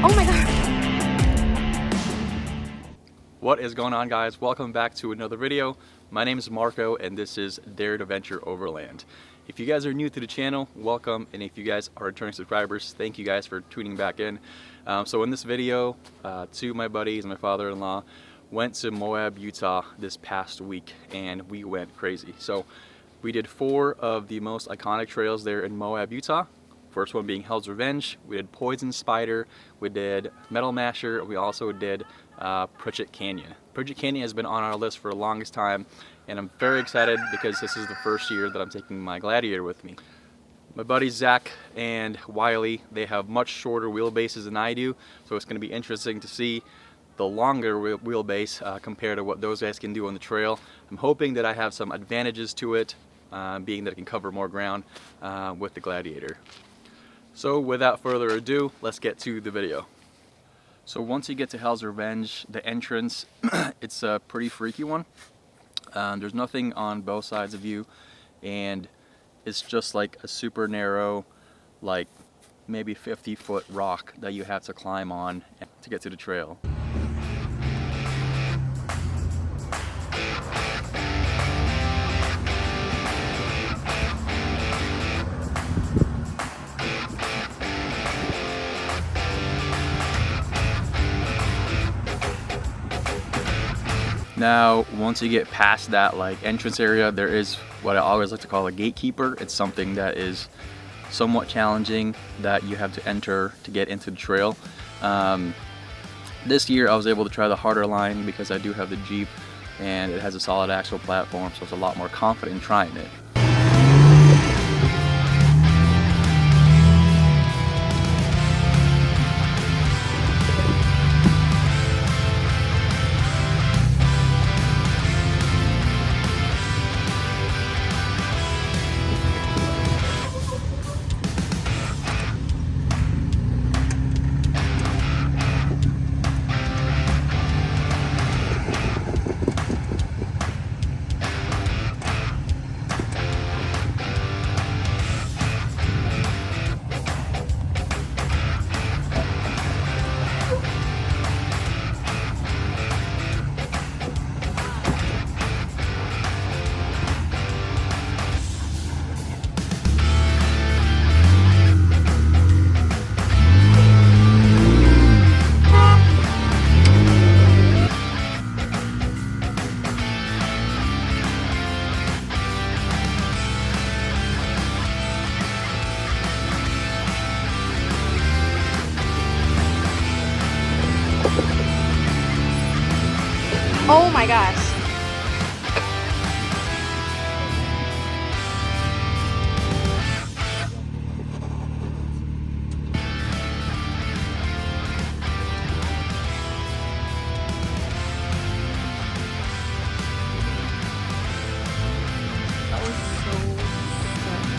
Oh my god. What is going on, guys? Welcome back to another video. My name is Marco and this is Dare to Venture Overland. If you guys are new to the channel, welcome, and if you guys are returning subscribers, thank you guys for tuning back in. So in this video, two of my buddies and my father-in-law went to Moab, Utah this past week, and we went crazy. So we did 4 of the most iconic trails there in Moab, Utah. First one being Hell's Revenge. We did Poison Spider, we did Metal Masher, we also did Pritchett Canyon. Pritchett Canyon has been on our list for the longest time, and I'm very excited because this is the first year that I'm taking my Gladiator with me. My buddies Zach and Wiley, they have much shorter wheelbases than I do, so it's going to be interesting to see the longer wheelbase compared to what those guys can do on the trail. I'm hoping that I have some advantages to it, being that it can cover more ground with the Gladiator. So without further ado, let's get to the video. So once you get to Hell's Revenge, the entrance, it's a pretty freaky one. There's nothing on both sides of you, and it's just like a super narrow, like maybe 50-foot rock that you have to climb on to get to the trail. Now, once you get past that like entrance area, there is what I always like to call a gatekeeper. It's something that is somewhat challenging that you have to enter to get into the trail. This year I was able to try the harder line because I do have the Jeep and it has a solid axle platform, so it's a lot more confident in trying it. Oh my gosh. That was so fun.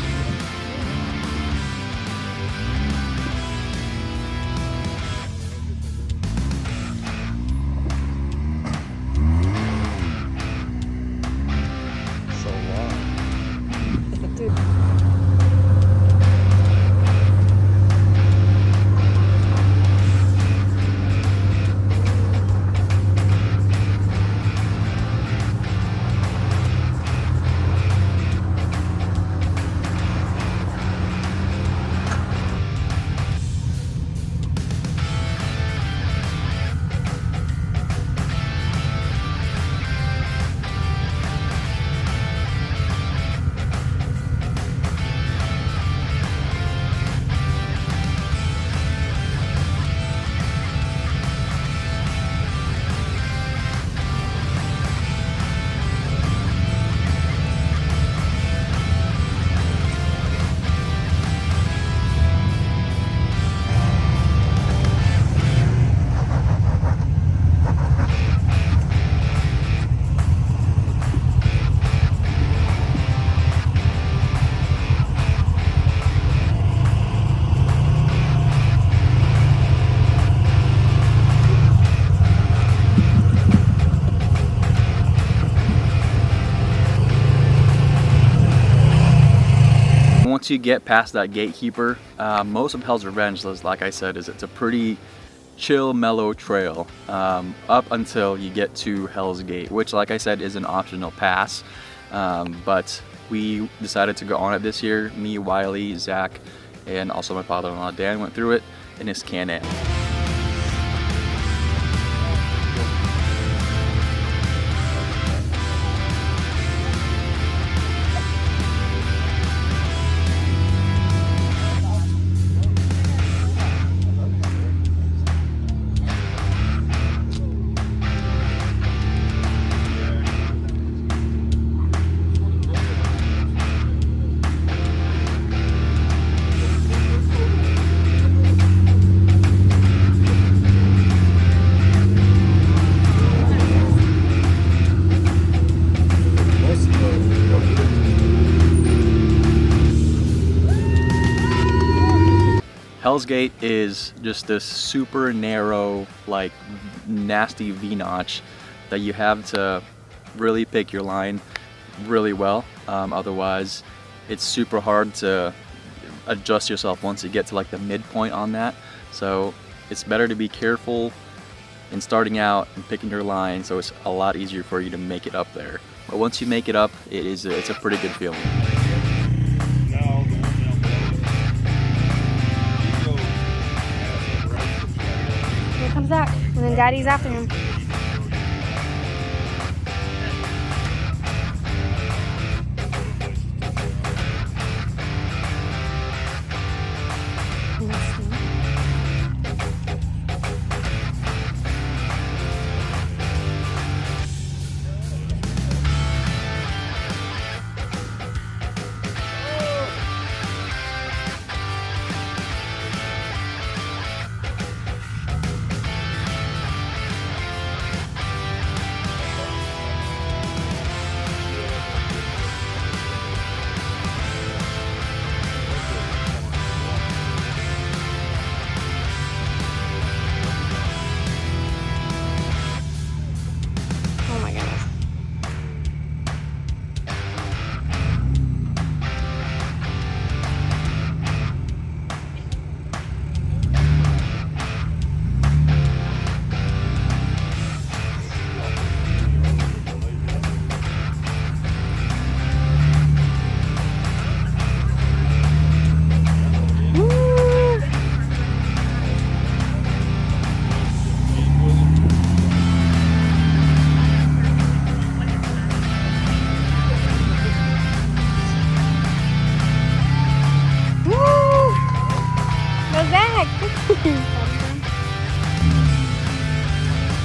once you get past that gatekeeper, most of Hell's Revenge, like I said, it's a pretty chill, mellow trail up until you get to Hell's Gate, which, like I said, is an optional pass. But we decided to go on it this year. Me, Wiley, Zach, and also my father-in-law Dan went through it in his Can-Am. Hell's Gate is just this super narrow, like nasty V-notch that you have to really pick your line really well. Otherwise, it's super hard to adjust yourself once you get to like the midpoint on that. So it's better to be careful in starting out and picking your line, so it's a lot easier for you to make it up there. But once you make it up, it's a pretty good feeling. Here comes Zach, and then Daddy's after him. Oh my goodness.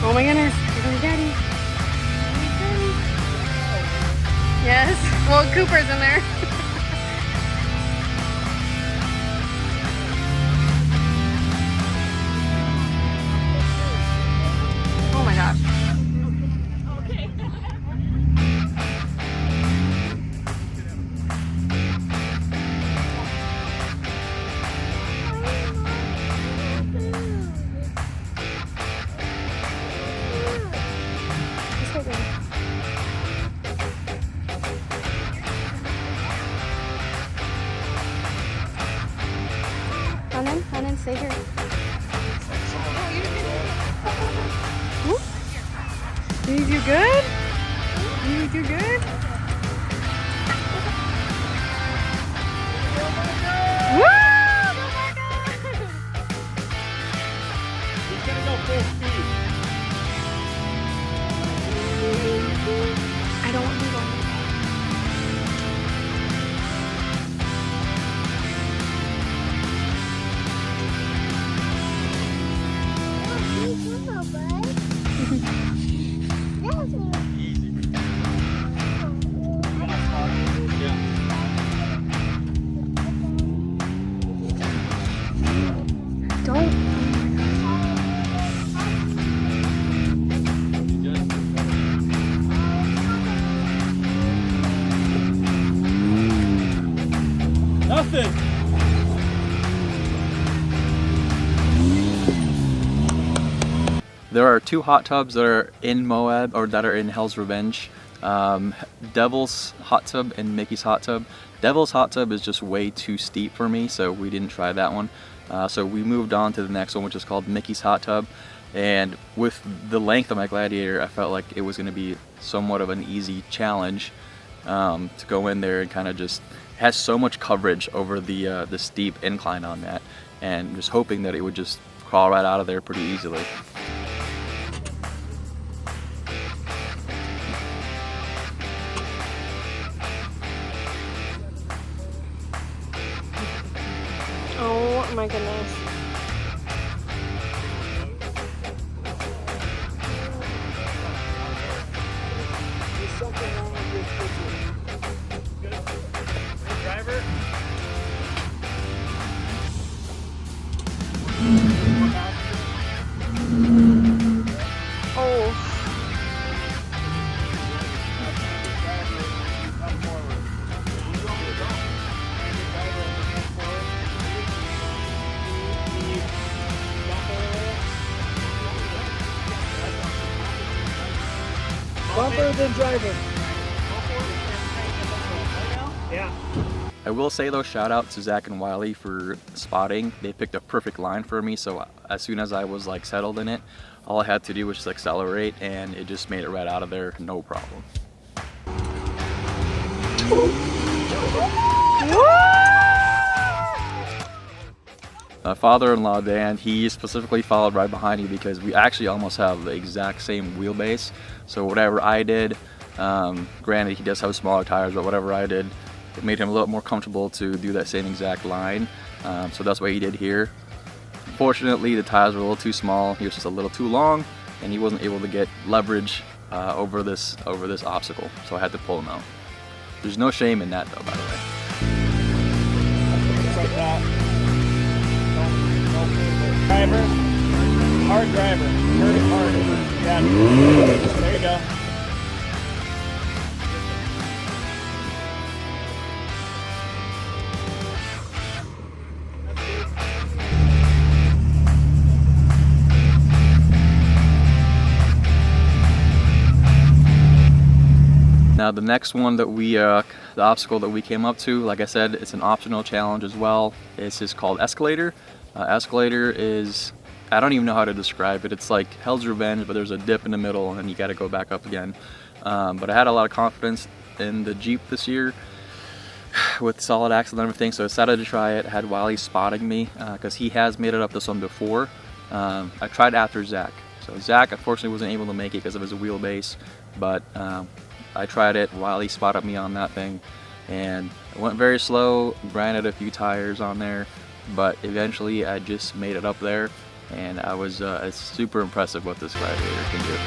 Oh my goodness, here comes Daddy. Yes, well, Cooper's in there. Oh my gosh. Run in, stay here. Did you do good? Did you do good? Woo! He's gonna go full speed. I don't want him going. Nothing. There are two hot tubs that are in Moab, or that are in Hell's Revenge. Devil's hot tub and Mickey's hot tub. Devil's hot tub is just way too steep for me, so we didn't try that one. So we moved on to the next one, which is called Mickey's Hot Tub. And with the length of my Gladiator, I felt like it was going to be somewhat of an easy challenge to go in there and kind of just has so much coverage over the steep incline on that, and just hoping that it would just crawl right out of there pretty easily. Oh my goodness. Driver. Oh. Bumper then driver. Yeah. I will say though, shout out to Zach and Wiley for spotting. They picked a perfect line for me, so as soon as I was like settled in it, all I had to do was just accelerate and it just made it right out of there, no problem. My father-in-law Dan, he specifically followed right behind me because we actually almost have the exact same wheelbase. So whatever I did, granted he does have smaller tires, but whatever I did, it made him a little more comfortable to do that same exact line. So that's what he did here. Unfortunately, the tires were a little too small. He was just a little too long, and he wasn't able to get leverage over this obstacle. So I had to pull him out. There's no shame in that though, by the way. Just like that. Driver. Hard driver. Turn it hard. Yeah. There you go. Now the next one that the obstacle that we came up to, like I said, it's an optional challenge as well. This is called Escalator. Escalator is, I don't even know how to describe it. It's like Hell's Revenge, but there's a dip in the middle and you gotta go back up again. But I had a lot of confidence in the Jeep this year with solid axle and everything, so I decided to try it. I had Wiley spotting me because he has made it up this one before. I tried after Zach. So Zach unfortunately wasn't able to make it because of his wheelbase, but I tried it. Wiley spotted me on that thing, and it went very slow. Granted, a few tires on there, but eventually I just made it up there, and it's super impressive what this Gladiator can do.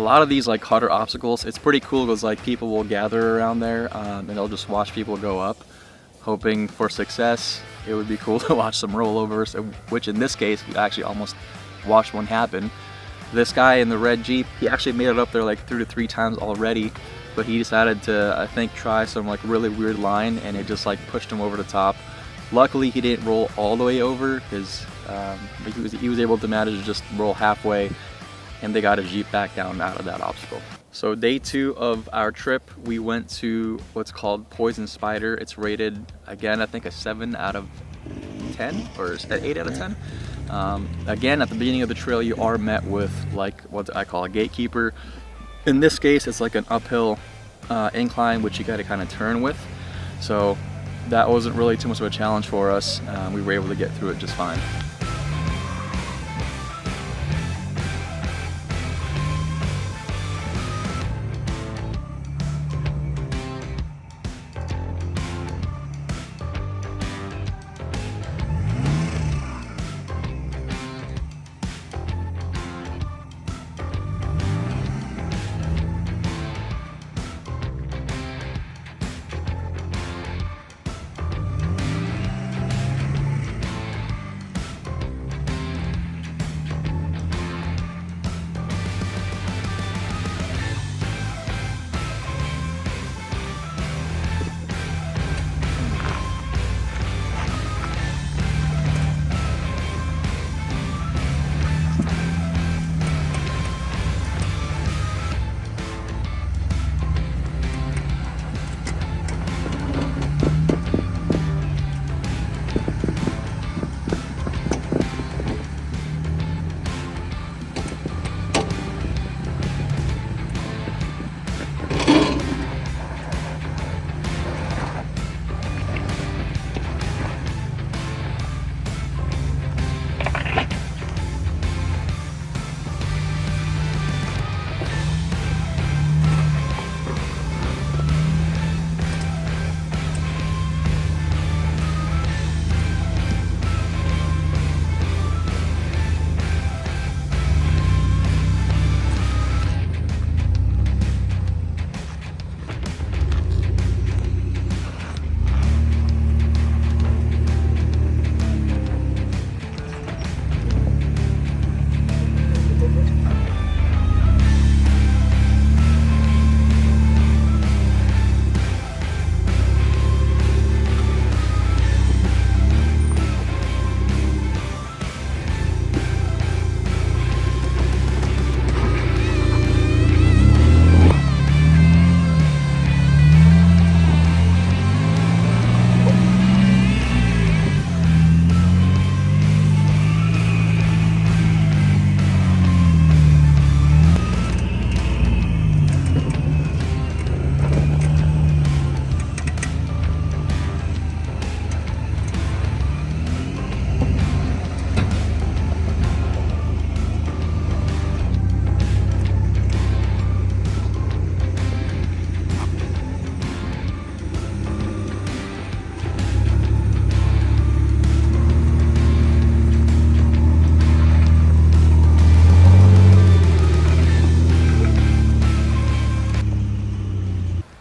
lot of these like harder obstacles, it's pretty cool because like people will gather around there and they'll just watch people go up, hoping for success. It would be cool to watch some rollovers, which in this case we actually almost watched one happen. This guy in the red Jeep, he actually made it up there like 2 to 3 times already, but he decided to, I think, try some like really weird line, and it just like pushed him over the top. Luckily he didn't roll all the way over because he was able to manage to just roll halfway, and they got his Jeep back down out of that obstacle. So day 2 of our trip, we went to what's called Poison Spider. It's rated, again, I think a 7 out of 10 or 8 out of 10. Again, at the beginning of the trail, you are met with like what I call a gatekeeper. In this case, it's like an uphill incline, which you got to kind of turn with. So that wasn't really too much of a challenge for us. We were able to get through it just fine.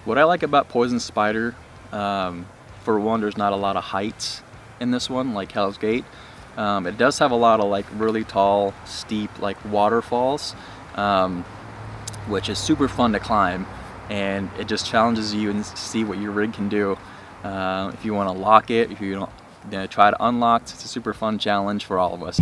What I like about Poison Spider, for one, there's not a lot of heights in this one like Hell's Gate. It does have a lot of like really tall, steep like waterfalls, which is super fun to climb, and it just challenges you and see what your rig can do. If you want to lock it, if you don't try to unlock, it's a super fun challenge for all of us.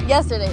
Yesterday.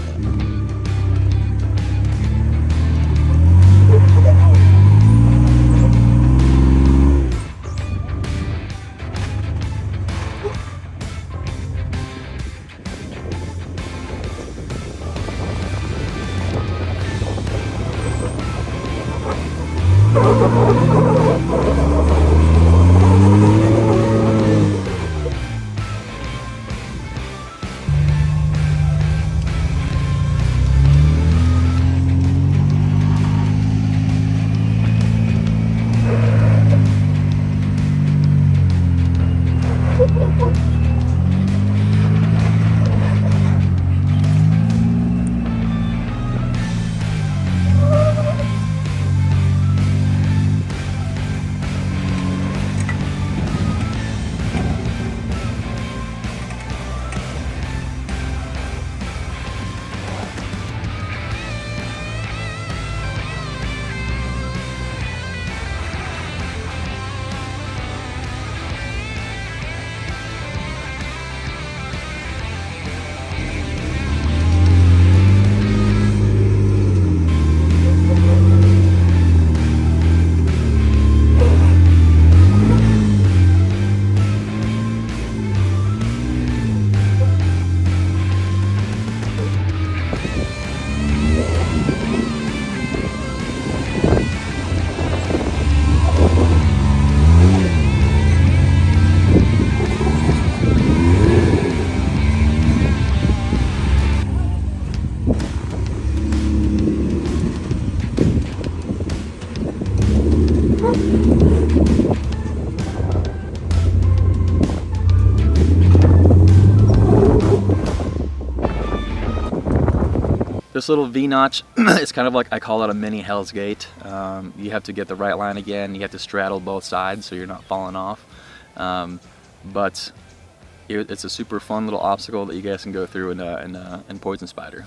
This little V-notch is kind of like, I call it a mini Hell's Gate. You have to get the right line again. You have to straddle both sides so you're not falling off. But it's a super fun little obstacle that you guys can go through in Poison Spider.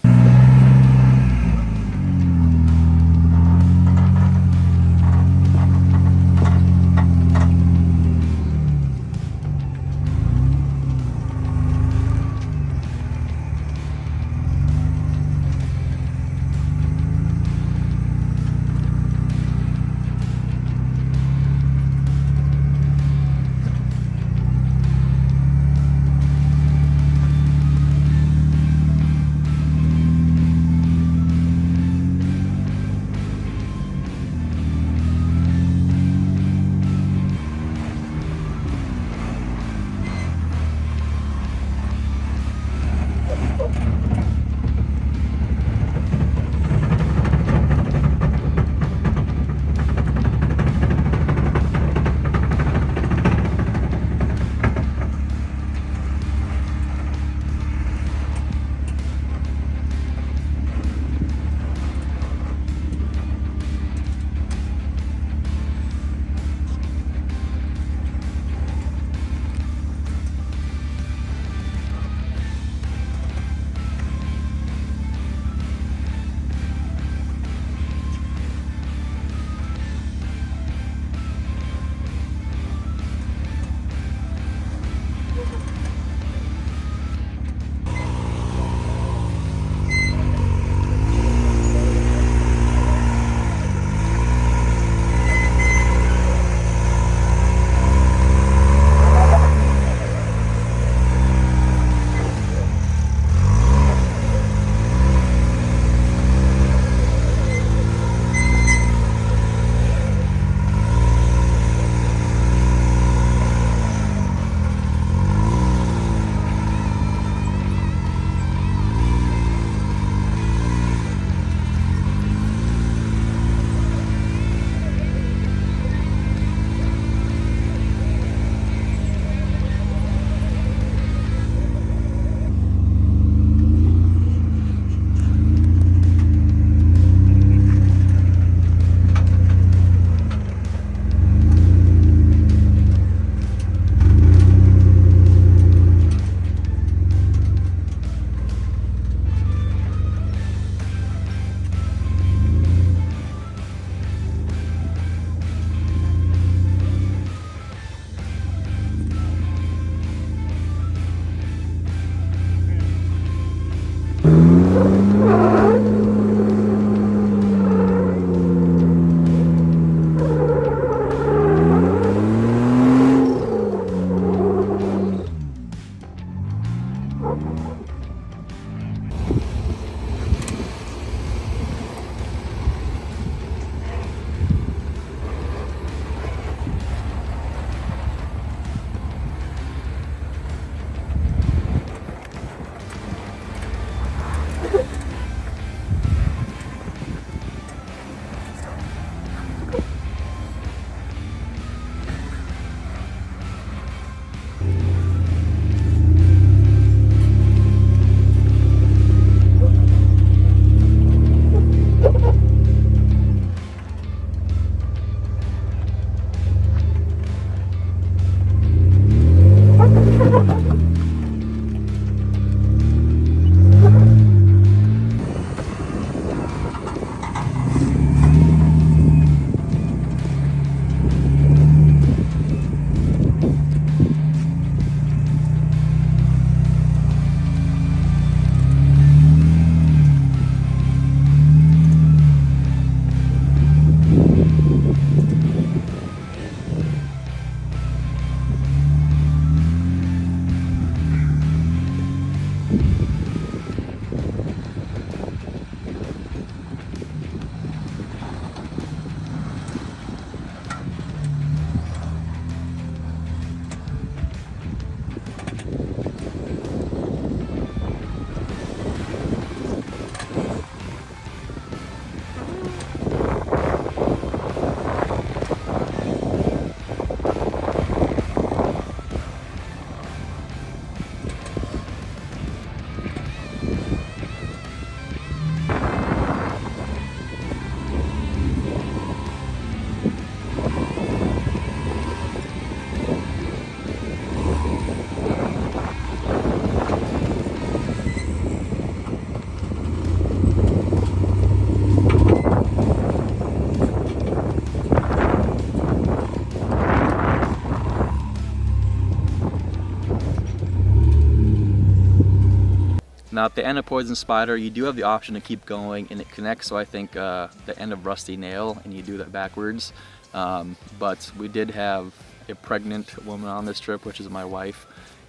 Now at the end of Poison Spider, you do have the option to keep going, and it connects to, I think, the end of Rusty Nail, and you do that backwards. But we did have a pregnant woman on this trip, which is my wife,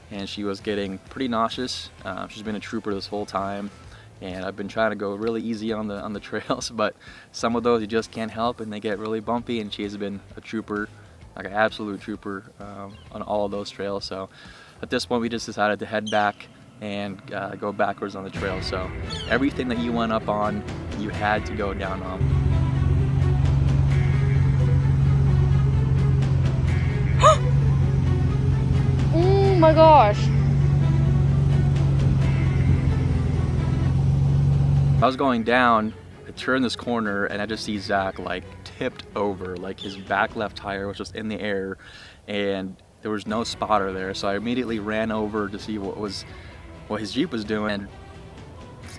and she was getting pretty nauseous. She's been a trooper this whole time, and I've been trying to go really easy on the trails, but some of those you just can't help, and they get really bumpy, and she has been a trooper, like an absolute trooper, on all of those trails. So at this point we just decided to head back and go backwards on the trail. So everything that you went up on, you had to go down on. Oh my gosh. I was going down, I turned this corner, and I just see Zach like tipped over, like his back left tire was just in the air, and there was no spotter there. So I immediately ran over to see what his Jeep was doing, and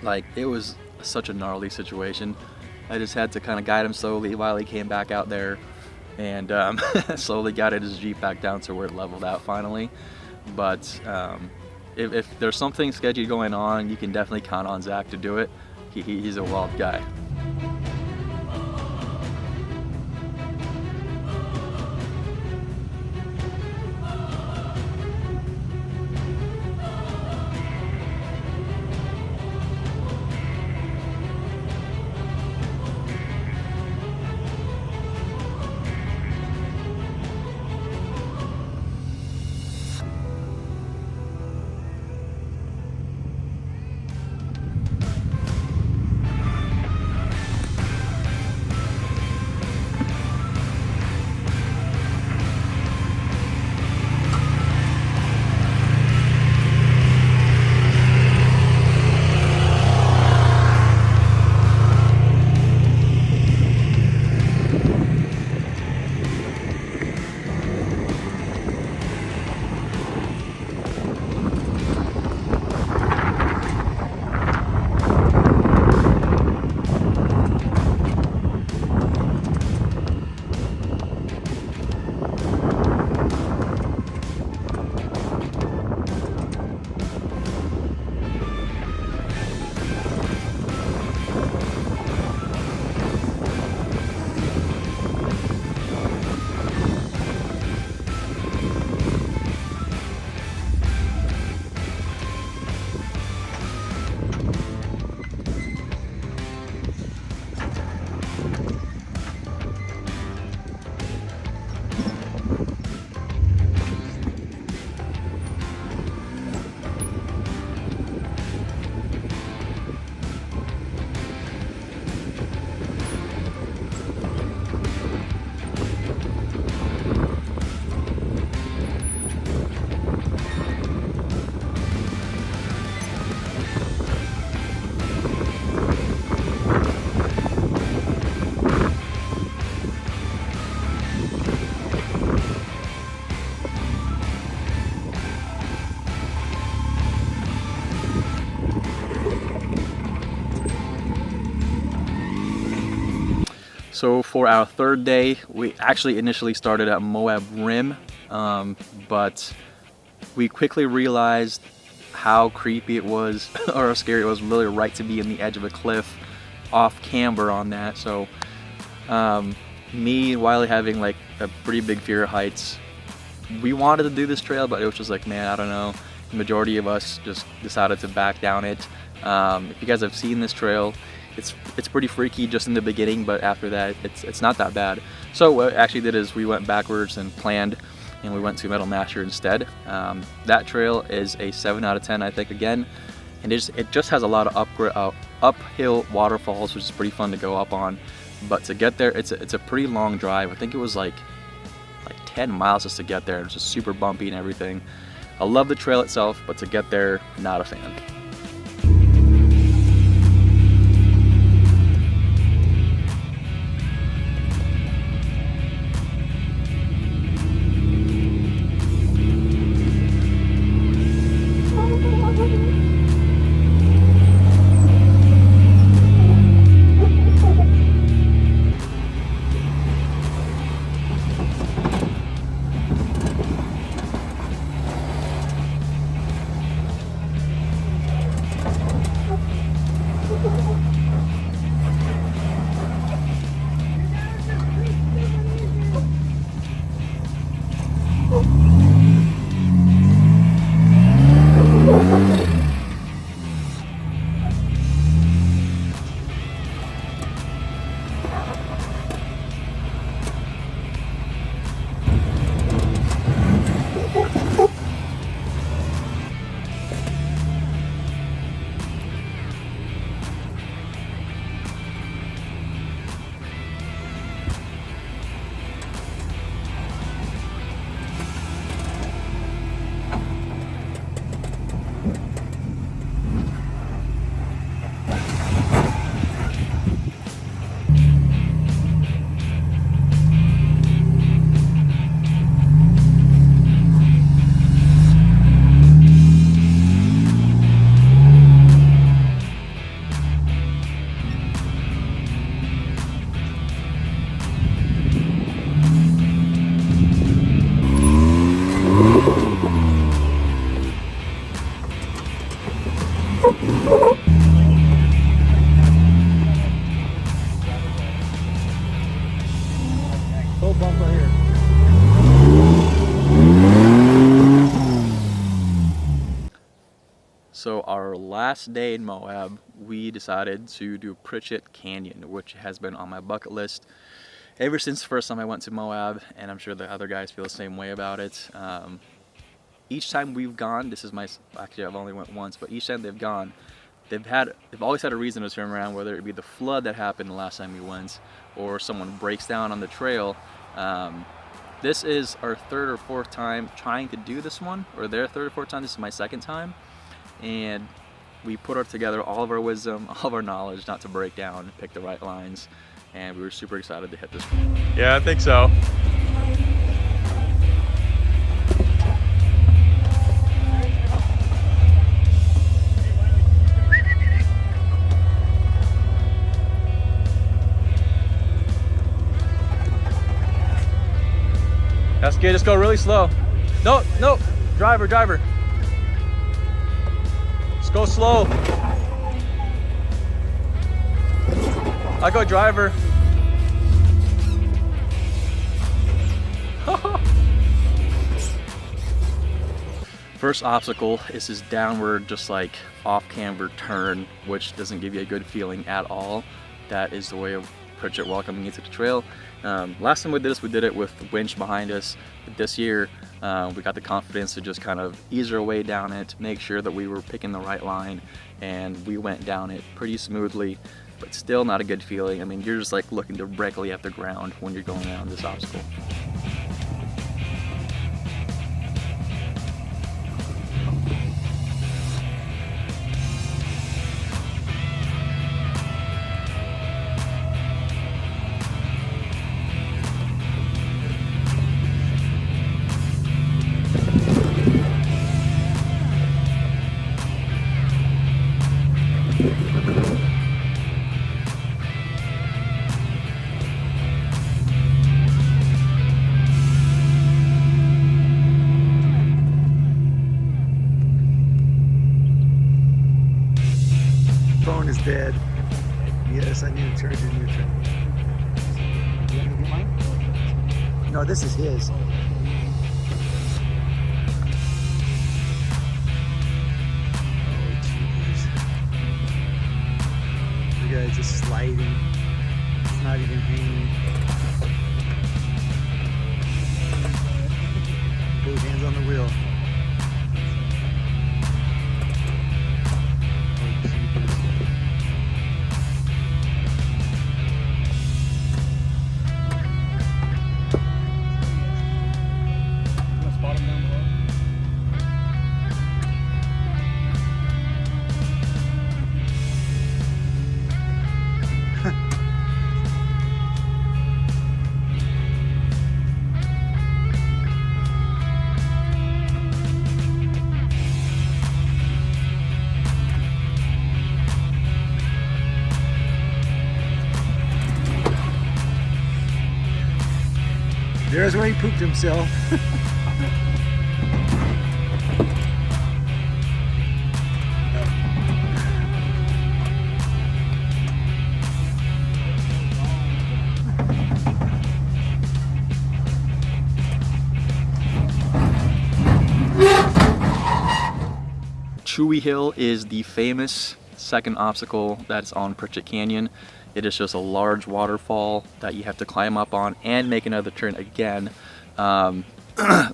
like it was such a gnarly situation. I just had to kind of guide him slowly while he came back out there, and slowly guided his Jeep back down to where it leveled out finally. But if there's something sketchy going on, you can definitely count on Zach to do it. He's a wild guy. So for our third day, we actually initially started at Moab Rim, but we quickly realized how creepy it was, or how scary it was, really right to be in the edge of a cliff off camber on that. So me and Wiley having like a pretty big fear of heights, we wanted to do this trail, but it was just like, man, I don't know. The majority of us just decided to back down it. If you guys have seen this trail, it's pretty freaky just in the beginning, but after that it's not that bad. So what I actually did is we went backwards and planned, and we went to Metal Masher instead. That trail is a 7 out of 10, I think, again, and it just has a lot of uphill waterfalls, which is pretty fun to go up on. But to get there, it's a pretty long drive. I think it was like 10 miles just to get there. It's just super bumpy and everything. I love the trail itself, but to get there, not a fan. Full bump right here. So our last day in Moab, we decided to do Pritchett Canyon, which has been on my bucket list ever since the first time I went to Moab, and I'm sure the other guys feel the same way about it. Each time we've gone, actually I've only went once, but each time they've gone, they've always had a reason to turn around, whether it be the flood that happened the last time we went, or someone breaks down on the trail. This is our third or fourth time trying to do this one, or their third or fourth time. This is my second time, and we put together all of our wisdom, all of our knowledge not to break down, pick the right lines, and we were super excited to hit this one. Yeah, I think so. That's good, just go really slow. No, driver. Just go slow. I go driver. First obstacle is this downward, just like off-camber turn, which doesn't give you a good feeling at all. That is the way of Pritchett welcoming you to the trail. Last time we did this, we did it with the winch behind us. But this year, we got the confidence to just kind of ease our way down it, make sure that we were picking the right line, and we went down it pretty smoothly, but still not a good feeling. I mean, you're just like looking directly at the ground when you're going down this obstacle. Phone is dead. Yes, I need to charge it in your truck. You want me to get mine? No, this is his. Oh, jeez. Look at it just sliding. It's not even hanging. Both hands on the wheel. There's where he pooped himself. Chewy Hill is the famous second obstacle that's on Pritchett Canyon. It is just a large waterfall that you have to climb up on and make another turn again,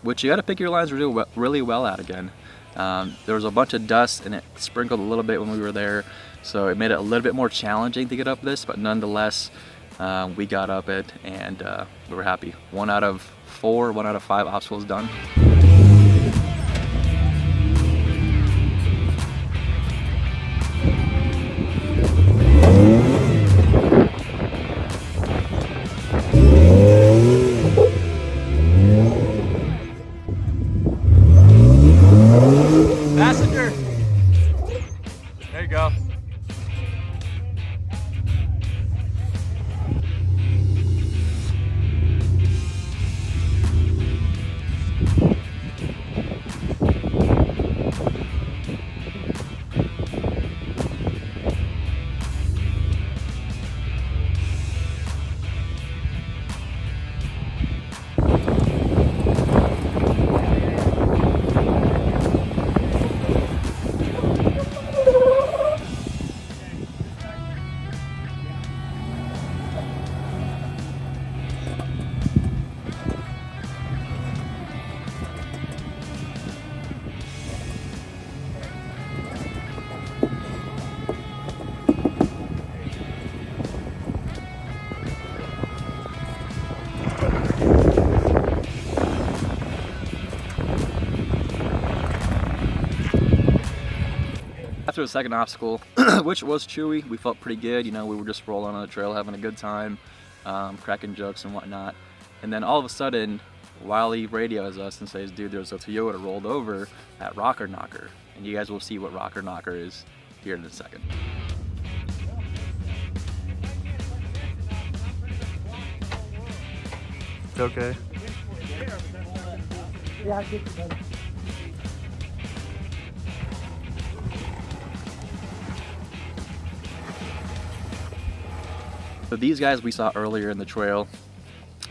which you got to pick your lines really well at again. There was a bunch of dust and it sprinkled a little bit when we were there, so it made it a little bit more challenging to get up this, but nonetheless, we got up it and we were happy. 1 out of 5 obstacles done. Passenger! There you go. to the second obstacle, which was chewy. We felt pretty good, you know, we were just rolling on the trail, having a good time, cracking jokes and whatnot. And then all of a sudden, Wiley radios us and says, dude, there's a Toyota rolled over at Rocker Knocker. And you guys will see what Rocker Knocker is here in a second. It's okay. Yeah, I get you, buddy. So these guys we saw earlier in the trail,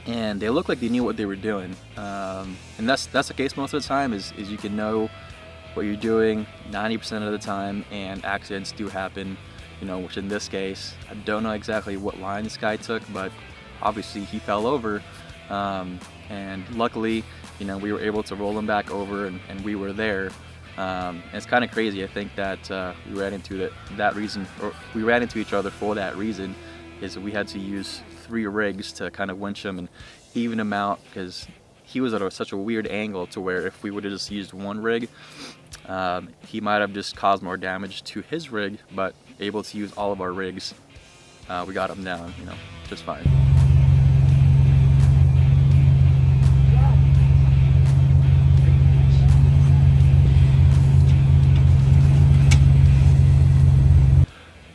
and they looked like they knew what they were doing. And that's the case most of the time, is you can know what you're doing 90% of the time, and accidents do happen, you know, which in this case, I don't know exactly what line this guy took, but obviously he fell over, and luckily, you know, we were able to roll him back over, and we were there. And it's kind of crazy. I think that we ran into that reason, or we ran into each other for that reason, is that we had to use 3 rigs to kind of winch him and even him out, because he was at such a weird angle to where if we would have just used 1 rig, he might have just caused more damage to his rig, but able to use all of our rigs, we got him down, you know, just fine.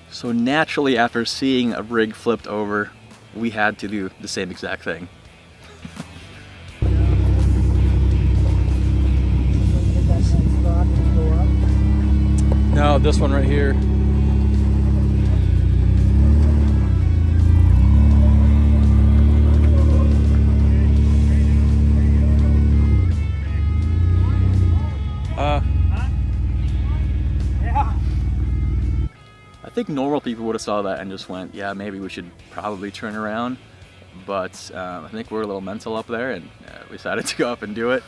So naturally, after seeing a rig flipped over, we had to do the same exact thing. No, this one right here. I think normal people would have saw that and just went, yeah, maybe we should probably turn around, but I think we're a little mental up there, and we decided to go up and do it.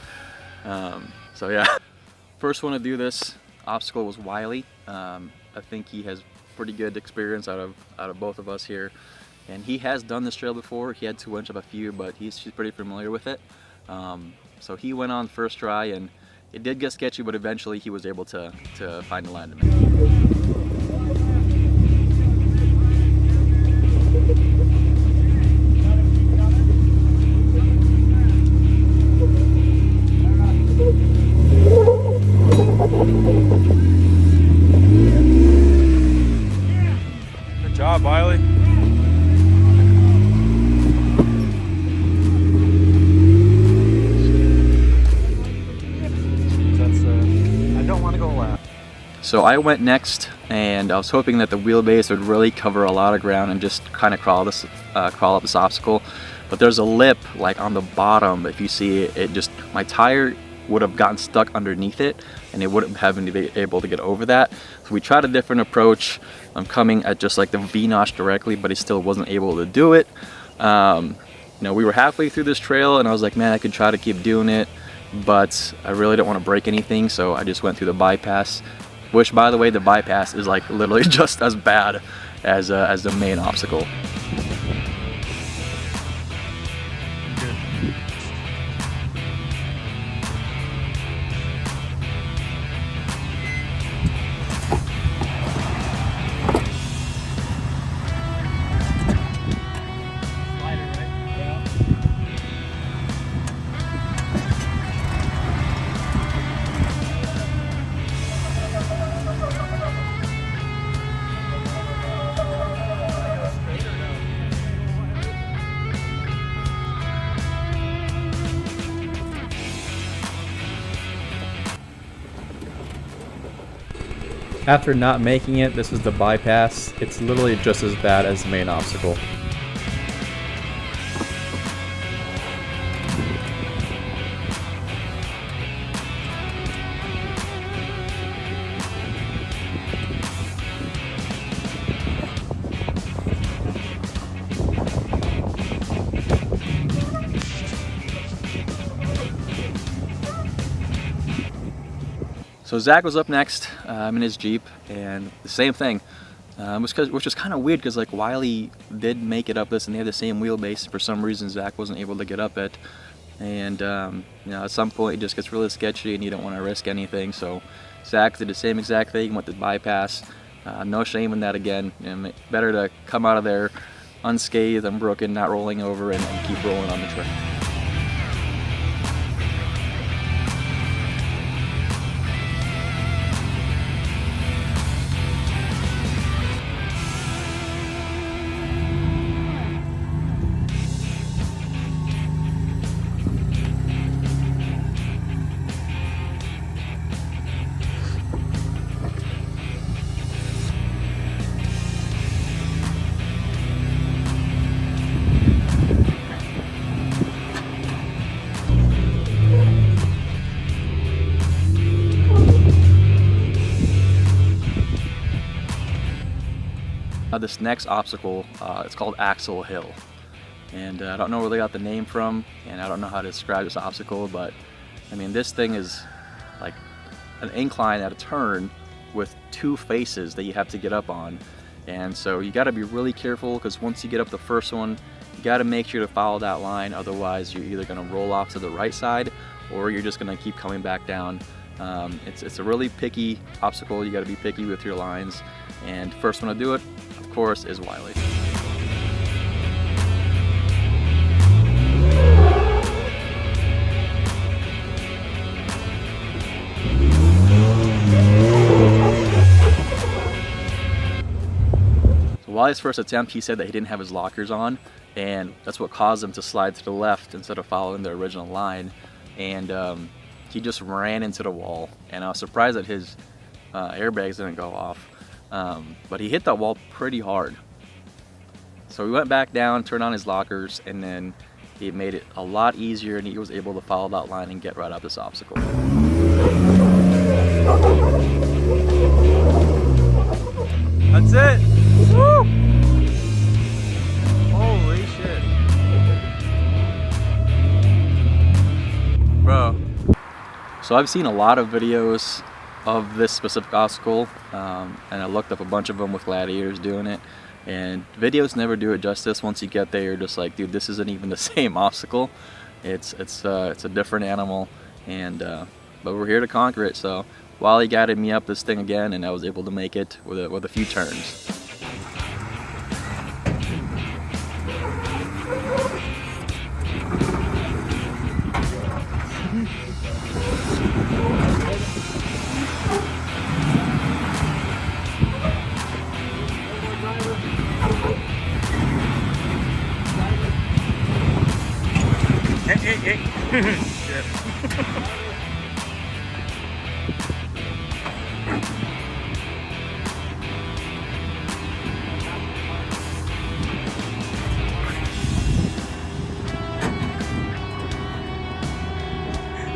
So yeah, first one to do this obstacle was Wiley. I think he has pretty good experience out of both of us here, and he has done this trail before. He had to winch up a few, but he's pretty familiar with it. So he went on first try, and it did get sketchy, but eventually he was able to find the line to make. Good job, Wiley. I don't want to go last. So I went next, and I was hoping that the wheelbase would really cover a lot of ground and just kind of crawl up this obstacle. But there's a lip like on the bottom. If you see it, just my tire would have gotten stuck underneath it, and it wouldn't have been able to get over that. So we tried a different approach. I'm coming at just like the V-notch directly, but he still wasn't able to do it. You know, we were halfway through this trail, and I was like, man, I could try to keep doing it, but I really don't want to break anything, so I just went through the bypass. Which, by the way, the bypass is like literally just as bad as the main obstacle. After not making it, this is the bypass. It's literally just as bad as the main obstacle. So Zach was up next in his Jeep, and the same thing, which was kind of weird because like Wiley did make it up this, and they had the same wheelbase. For some reason, Zach wasn't able to get up it. and you know, at some point it just gets really sketchy and you don't want to risk anything. So Zach did the same exact thing, went to bypass. No shame in that again. You know, better to come out of there unscathed, unbroken, not rolling over, and keep rolling on the trail. This next obstacle, it's called Axle Hill, and I don't know where they got the name from, and I don't know how to describe this obstacle, but I mean, this thing is like an incline at a turn with two faces that you have to get up on, and so you got to be really careful, because once you get up the first one, you got to make sure to follow that line, otherwise you're either going to roll off to the right side or you're just going to keep coming back down. It's a really picky obstacle. You got to be picky with your lines, and first one to do it, of course, is Wiley. So Wiley's first attempt, he said that he didn't have his lockers on, and that's what caused him to slide to the left instead of following the original line, and he just ran into the wall, and I was surprised that his airbags didn't go off. But he hit that wall pretty hard. So we went back down, turned on his lockers, and then it made it a lot easier, and he was able to follow that line and get right up this obstacle. That's it! Woo! Holy shit. Bro. So I've seen a lot of videos of this specific obstacle, and I looked up a bunch of them with gladiators doing it, and videos never do it justice. Once you get there, you're just like, dude, this isn't even the same obstacle. It's a different animal, and but we're here to conquer it. So Wally guided me up this thing again, and I was able to make it with a few turns.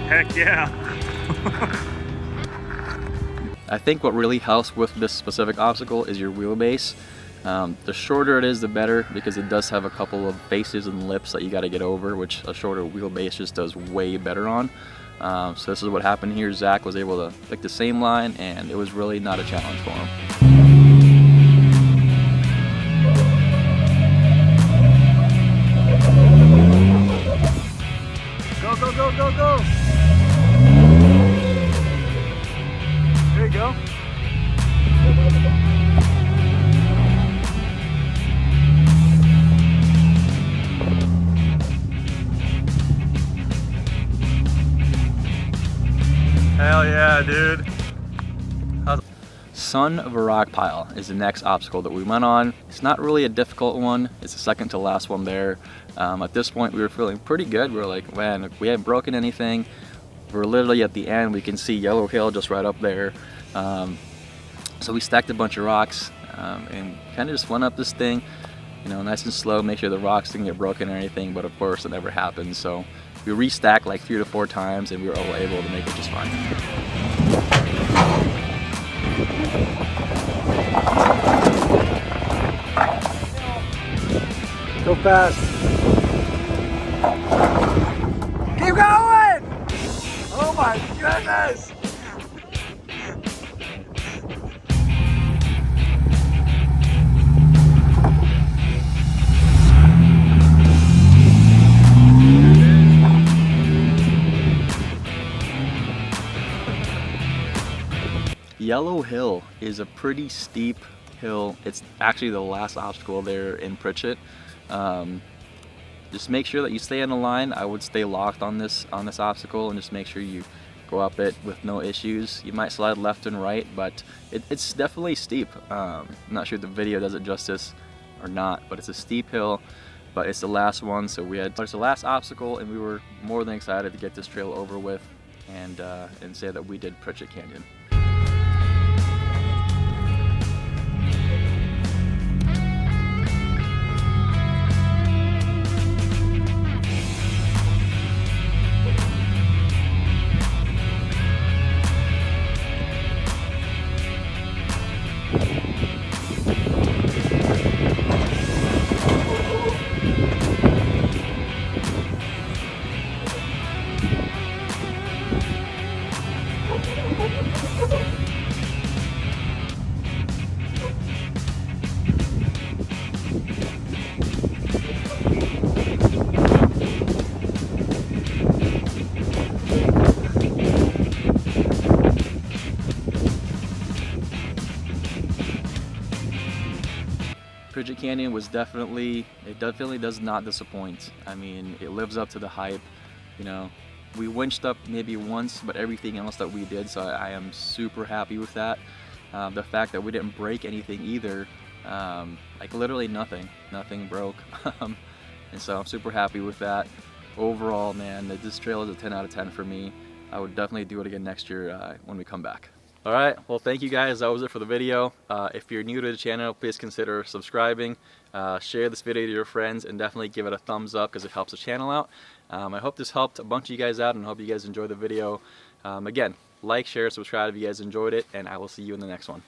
Heck yeah. I think what really helps with this specific obstacle is your wheelbase. The shorter it is, the better, because it does have a couple of faces and lips that you got to get over, which a shorter wheelbase just does way better on. So this is what happened here. Zach was able to pick the same line, and it was really not a challenge for him. Go, go, go, go, go. There you go. Hell yeah, dude. Son of a Rock Pile is the next obstacle that we went on. It's not really a difficult one. It's the second to last one there. At this point, we were feeling pretty good. We were like, man, we haven't broken anything. We're literally at the end. We can see Yellow Hill just right up there. So we stacked a bunch of rocks and kind of just went up this thing, you know, nice and slow, make sure the rocks didn't get broken or anything, but of course it never happened. So we restacked like 3 to 4 times, and we were all able to make it just fine. Go fast. Keep going! Oh my goodness! Yellow Hill is a pretty steep hill. It's actually the last obstacle there in Pritchett. Just make sure that you stay on the line. I would stay locked on this obstacle and just make sure you go up it with no issues. You might slide left and right, but it's definitely steep. I'm not sure if the video does it justice or not, but it's a steep hill, but it's the last one, so it's the last obstacle, and we were more than excited to get this trail over with and say that we did Pritchett Canyon. Pritchett Canyon was definitely does not disappoint. I mean, it lives up to the hype. You know, we winched up maybe once, but everything else that we did, so I am super happy with that. The fact that we didn't break anything either, like literally nothing broke. And so I'm super happy with that. Overall, man, this trail is a 10 out of 10 for me. I would definitely do it again next year when we come back. All right, well, thank you guys. That was it for the video. If you're new to the channel, please consider subscribing, share this video to your friends, and definitely give it a thumbs up because it helps the channel out. I hope this helped a bunch of you guys out, and I hope you guys enjoyed the video. Again, like, share, subscribe if you guys enjoyed it, and I will see you in the next one.